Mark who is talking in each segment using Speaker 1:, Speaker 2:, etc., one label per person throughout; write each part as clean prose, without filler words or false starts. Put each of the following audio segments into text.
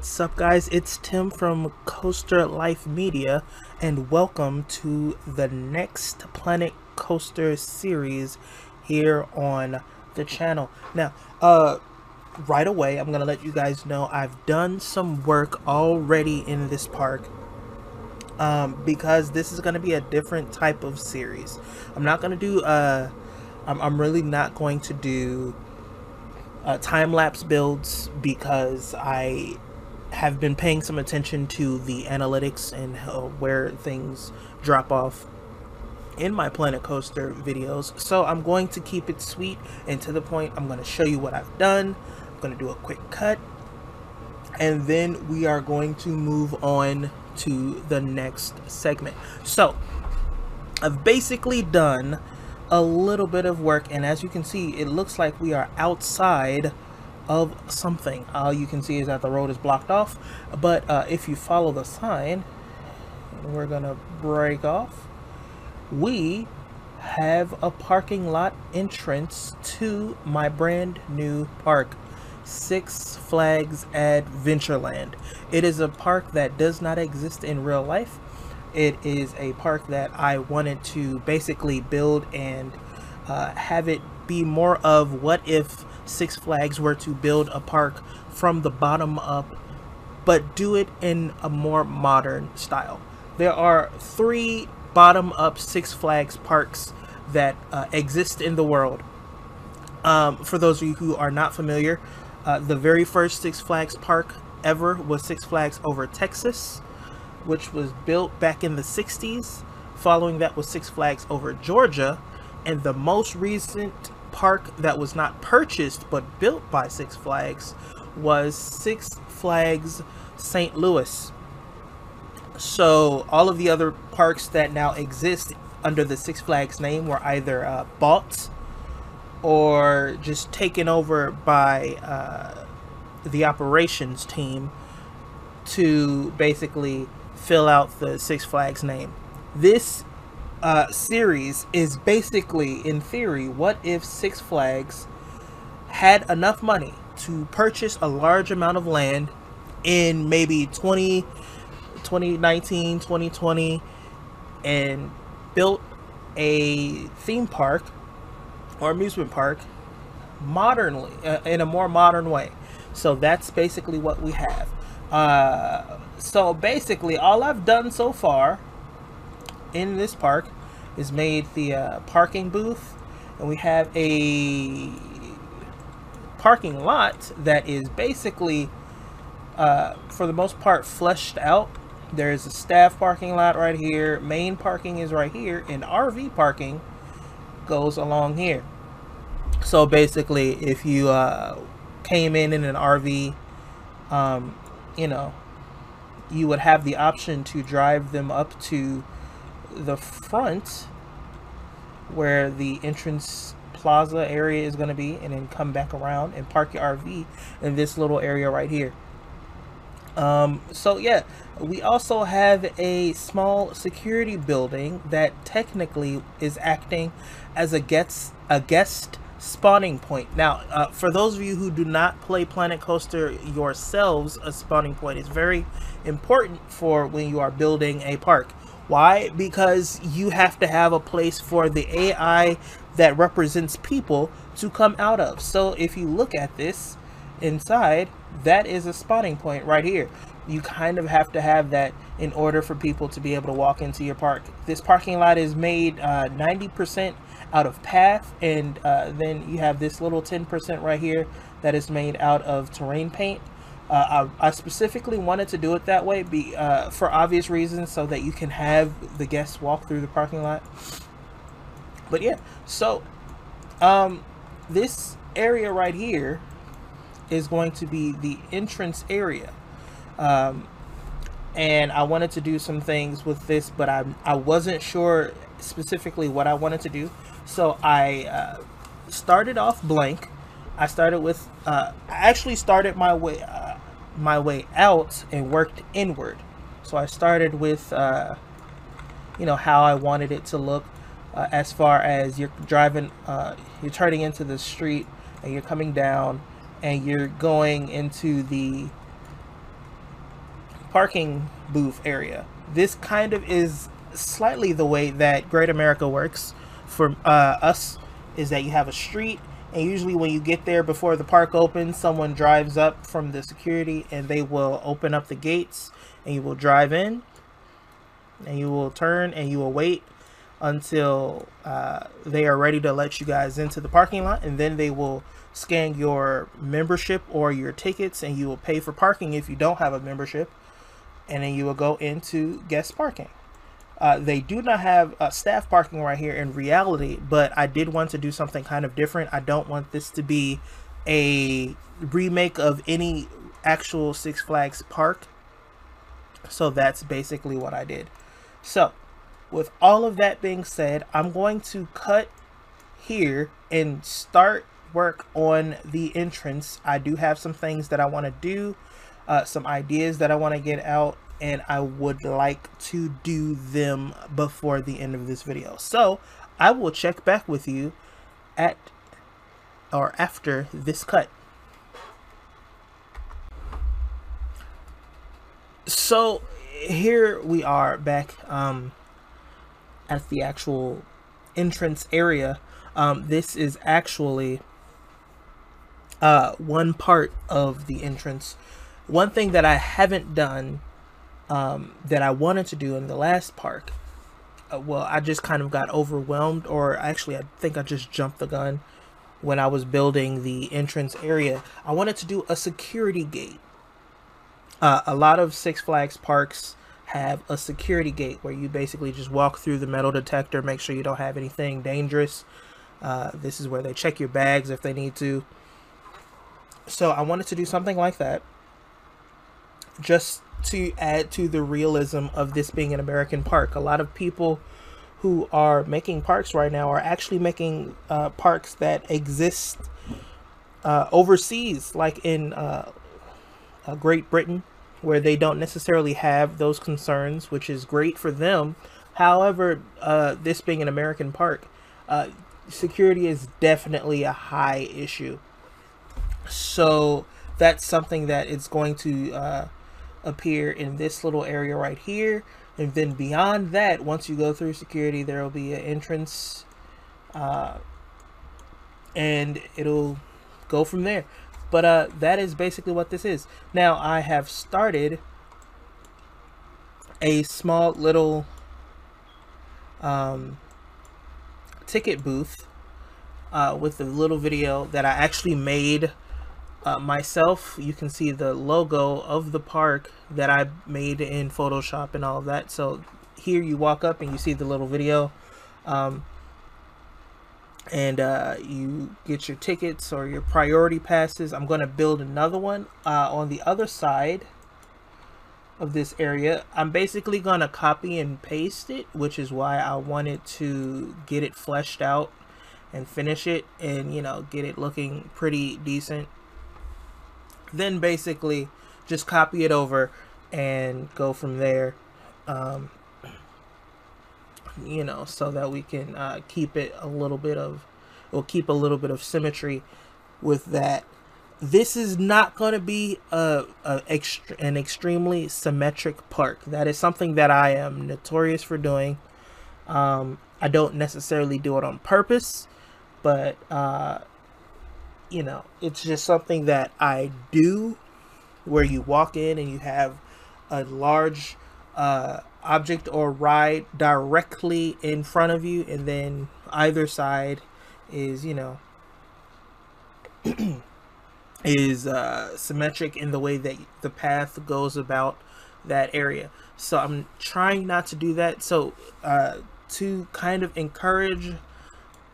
Speaker 1: What's up, guys? It's Tim from Coaster Life Media, and welcome to the next Planet Coaster series here on the channel. Now, right away, I'm gonna let you guys know I've done some work already in this park. Because this is gonna be a different type of series. I'm not gonna do I'm really not going to do time-lapse builds, because I have been paying some attention to the analytics and where things drop off in my Planet Coaster videos. So I'm going to keep it sweet and to the point. I'm going to show you what I've done. I'm going to do a quick cut, and then we are going to move on to the next segment. So I've basically done a little bit of work, and as you can see, it looks like we are outside of something. All you can see is that the road is blocked off, but if you follow the sign, we're gonna break off, we have a parking lot entrance to my brand new park, Six Flags Adventureland. It is a park that does not exist in real life. It is a park that I wanted to basically build and have it be more of what if Six Flags were to build a park from the bottom up, but do it in a more modern style. There are 3 bottom up Six Flags parks that exist in the world. For those of you who are not familiar, the very first Six Flags park ever was Six Flags Over Texas, which was built back in the 60s. Following that was Six Flags Over Georgia, and the most recent park that was not purchased but built by Six Flags was Six Flags St. Louis. So all of the other parks that now exist under the Six Flags name were either bought or just taken over by the operations team to basically fill out the Six Flags name. This series is basically, in theory, what if Six Flags had enough money to purchase a large amount of land in maybe 2019, 2020, and built a theme park or amusement park modernly, in a more modern way. So that's basically what we have. So basically all I've done so far in this park is made the parking booth, and we have a parking lot that is basically for the most part fleshed out. There's a staff parking lot right here, main parking is right here, and RV parking goes along here. So basically, if you came in an RV, you know, you would have the option to drive them up to the front where the entrance plaza area is going to be, and then come back around and park your RV in this little area right here. So yeah, we also have a small security building that technically is acting as a guest spawning point. Now, for those of you who do not play Planet Coaster yourselves, a spawning point is very important for when you are building a park. Why? Because you have to have a place for the AI that represents people to come out of. So if you look at this inside, that is a spawning point right here. You kind of have to have that in order for people to be able to walk into your park. This parking lot is made 90% out of path, and then you have this little 10% right here that is made out of terrain paint. I specifically wanted to do it that way for obvious reasons, so that you can have the guests walk through the parking lot. But yeah, so this area right here is going to be the entrance area, and I wanted to do some things with this, but I wasn't sure specifically what I wanted to do. So I started off blank. I started with I actually started my way out and worked inward. So I started with you know, how I wanted it to look, as far as you're driving, you're turning into the street and you're coming down and you're going into the parking booth area. This kind of is slightly the way that Great America works for us, is that you have a street, and usually when you get there before the park opens, someone drives up from the security and they will open up the gates, and you will drive in, and you will turn, and you will wait until they are ready to let you guys into the parking lot, and then they will scan your membership or your tickets, and you will pay for parking if you don't have a membership, and then you will go into guest parking. They do not have staff parking right here in reality, but I did want to do something kind of different. I don't want this to be a remake of any actual Six Flags park, so that's basically what I did. So with all of that being said, I'm going to cut here and start work on the entrance. I do have some things that I want to do, some ideas that I want to get out, and I would like to do them before the end of this video. So I will check back with you at or after this cut. So here we are back at the actual entrance area. This is actually one part of the entrance. One thing that I haven't done that I wanted to do in the last park, well, I just kind of got overwhelmed, or actually I think I just jumped the gun when I was building the entrance area. I wanted to do a security gate. A lot of Six Flags parks have a security gate where you basically just walk through the metal detector, make sure you don't have anything dangerous. This is where they check your bags if they need to. So I wanted to do something like that, just to add to the realism of this being an American park. A lot of people who are making parks right now are actually making parks that exist overseas, like in Great Britain, where they don't necessarily have those concerns, which is great for them. However, this being an American park, security is definitely a high issue. So that's something that is going to appear in this little area right here. And then beyond that, once you go through security, there will be an entrance, and it'll go from there. But that is basically what this is. Now I have started a small little ticket booth with a little video that I actually made myself. You can see the logo of the park that I made in Photoshop and all of that. So here you walk up and you see the little video, and you get your tickets or your priority passes. I'm going to build another one on the other side of this area. I'm basically going to copy and paste it, which is why I wanted to get it fleshed out and finish it, and you know, get it looking pretty decent. Then basically just copy it over and go from there, you know, so that we can keep it a little bit of, we'll keep a little bit of symmetry with that. This is not going to be an extremely symmetric park. That is something that I am notorious for doing. I don't necessarily do it on purpose, but you know, it's just something that I do, where you walk in and you have a large object or ride directly in front of you, and then either side is, you know, is symmetric in the way that the path goes about that area. So I'm trying not to do that. So to kind of encourage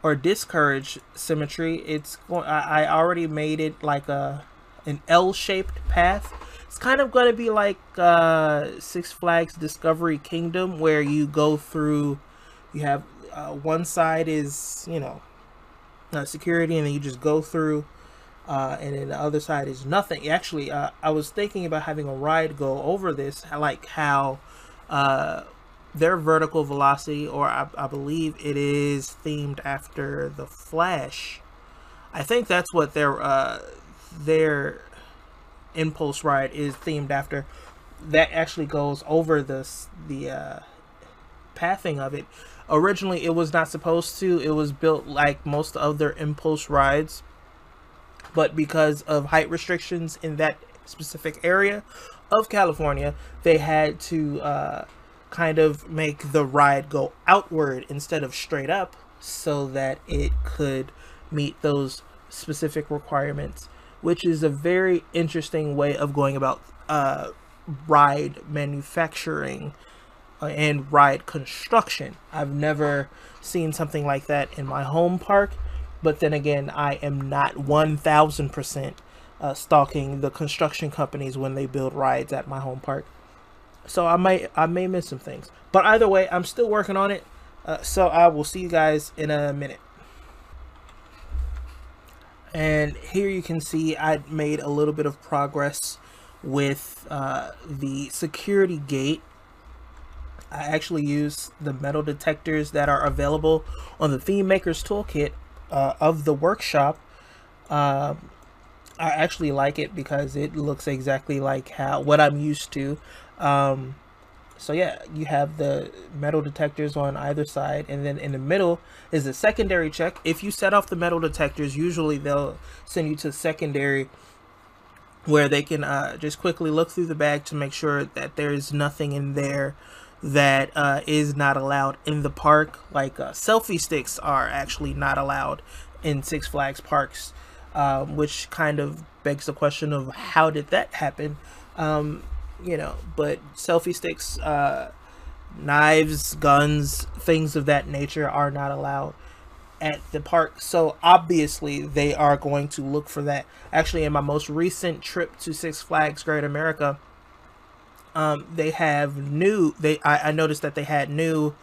Speaker 1: or discourage symmetry, it's going, I already made it like an L-shaped path. It's kind of going to be like Six Flags Discovery Kingdom, where you go through, you have one side is, you know, security, and then you just go through, and then the other side is nothing. Actually, I was thinking about having a ride go over this, like how their vertical velocity, or I believe it is themed after the Flash. I think that's what their impulse ride is themed after. that actually goes over the pathing of it. Originally, it was not supposed to. It was built like most other impulse rides, but because of height restrictions in that specific area of California, they had to kind of make the ride go outward instead of straight up so that it could meet those specific requirements, which is a very interesting way of going about ride manufacturing and ride construction. I've never seen something like that in my home park, but then again, I am not 1000% stalking the construction companies when they build rides at my home park. So I may miss some things, but either way, I'm still working on it. So I will see you guys in a minute. And here you can see I made a little bit of progress with the security gate. I actually use the metal detectors that are available on the Theme Maker's Toolkit of the workshop. I actually like it because it looks exactly like what I'm used to. So yeah, you have the metal detectors on either side, and then in the middle is a secondary check. If you set off the metal detectors, usually they'll send you to secondary, where they can just quickly look through the bag to make sure that there is nothing in there that is not allowed in the park. Like selfie sticks are actually not allowed in Six Flags parks, which kind of begs the question of how did that happen. You know, but selfie sticks, knives, guns, things of that nature are not allowed at the park. So obviously they are going to look for that. Actually, in my most recent trip to Six Flags Great America, they have I noticed that they had new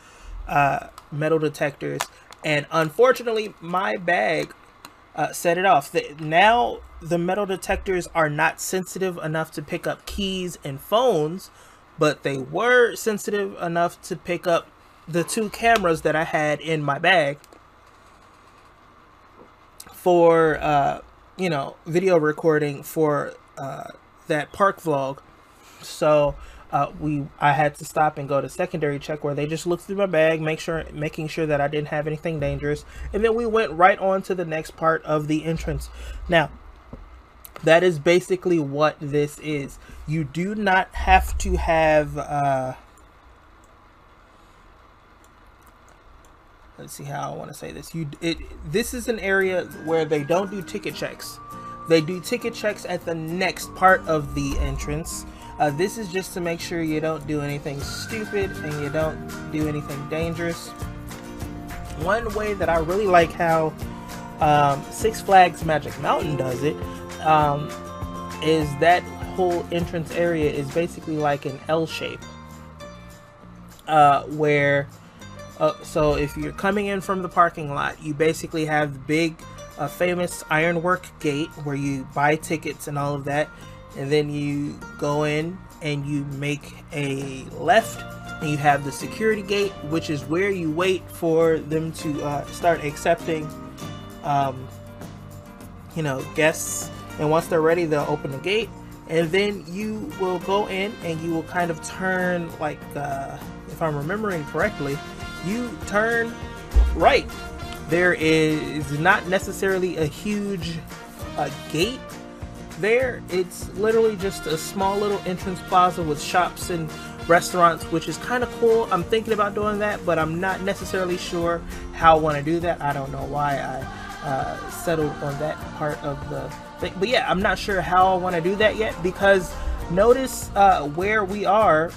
Speaker 1: metal detectors, and unfortunately my bag set it off. Now the metal detectors are not sensitive enough to pick up keys and phones, but they were sensitive enough to pick up the 2 cameras that I had in my bag for you know, video recording for that park vlog. So I had to stop and go to secondary check, where they just looked through my bag, making sure that I didn't have anything dangerous, and then we went right on to the next part of the entrance. Now, that is basically what this is. You do not have to have let's see how I want to say this. This is an area where they don't do ticket checks. They do ticket checks at the next part of the entrance. This is just to make sure you don't do anything stupid and you don't do anything dangerous. One way that I really like how Six Flags Magic Mountain does it is that whole entrance area is basically like an L shape, where so if you're coming in from the parking lot, you basically have the big famous ironwork gate where you buy tickets and all of that, and then you go in and you make a left, and you have the security gate, which is where you wait for them to start accepting you know, guests, and once they're ready, they'll open the gate, and then you will go in and you will kind of turn, like if I'm remembering correctly, you turn right. There is not necessarily a huge gate there. It's literally just a small little entrance plaza with shops and restaurants, which is kind of cool. I'm thinking about doing that, but I'm not necessarily sure how I want to do that. I don't know why I settled on that part of the thing, but yeah, I'm not sure how I want to do that yet, because notice where we are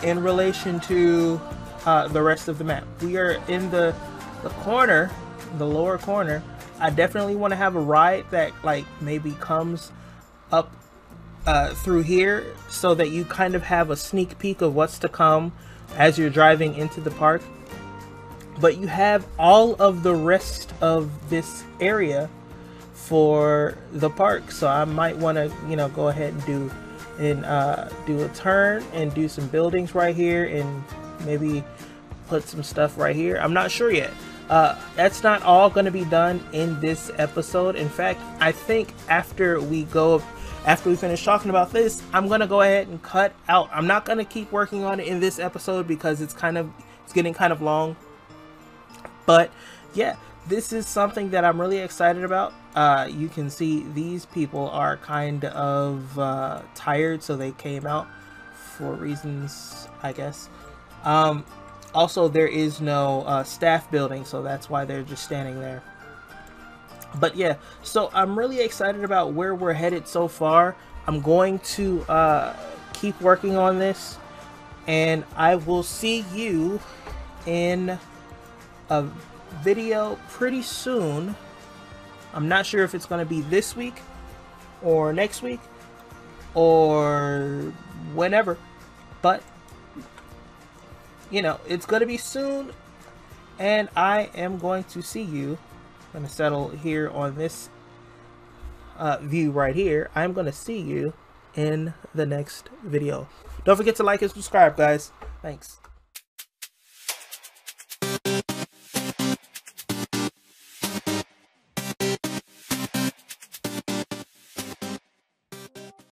Speaker 1: in relation to the rest of the map. We are in the corner, the lower corner. I definitely want to have a ride that like maybe comes up through here, so that you kind of have a sneak peek of what's to come as you're driving into the park. But you have all of the rest of this area for the park, so I might want to, you know, go ahead and do a turn and do some buildings right here, and maybe put some stuff right here. I'm not sure yet. That's not all going to be done in this episode. In fact, I think after we go after we finish talking about this, I'm gonna go ahead and cut out. I'm not gonna keep working on it in this episode because it's getting kind of long. But yeah, this is something that I'm really excited about. You can see these people are kind of tired, so they came out for reasons, I guess. Also, there is no staff building, so that's why they're just standing there. But yeah, so I'm really excited about where we're headed so far. I'm going to keep working on this, and I will see you in a video pretty soon. I'm not sure if it's going to be this week or next week or whenever, but you know, it's going to be soon, and I am going to see you. I'm going to settle here on this view right here. I'm going to see you in the next video. Don't forget to like and subscribe, guys. Thanks.